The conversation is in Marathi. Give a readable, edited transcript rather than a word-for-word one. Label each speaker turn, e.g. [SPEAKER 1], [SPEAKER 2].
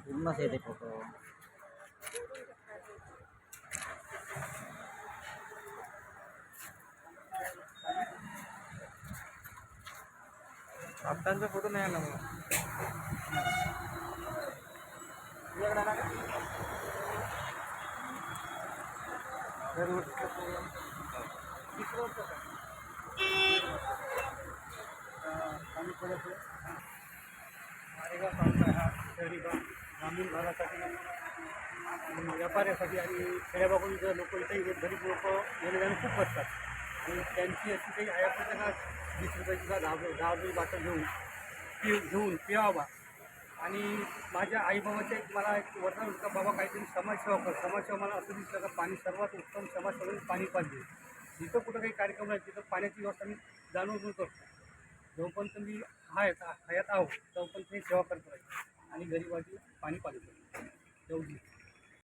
[SPEAKER 1] पूर्णच येते फोटो.
[SPEAKER 2] आत्ताचा फोटो नाही आला मला. शहरी भाग ग्रामीण भागासाठी व्यापाऱ्यासाठी आणि खेड्याबागून जर लोक इथेही गरीब लोक येणे जाणे खूप बसतात आणि त्यांची अशी काही आयापुरता 20 रुपयाची का 10 रुपये बाटल घेऊन पिवावा. आणि माझ्या आईबाबाच्या मला एक वरदान होतं का बाबा काहीतरी समाजसेवा कर. समाजसेवा मला असं दिसलं का पाणी सर्वात उत्तम समाजसेवा पाणी पाहिजे. जिथं कुठं काही कार्यक्रम आहे तिथं पाण्याची व्यवस्था मी जाणून करतो. जोपर्यंत मी हयात आहोत तोपर्यंत मी सेवा करतो आहे आणि गरिबाची पाणी पाजतो.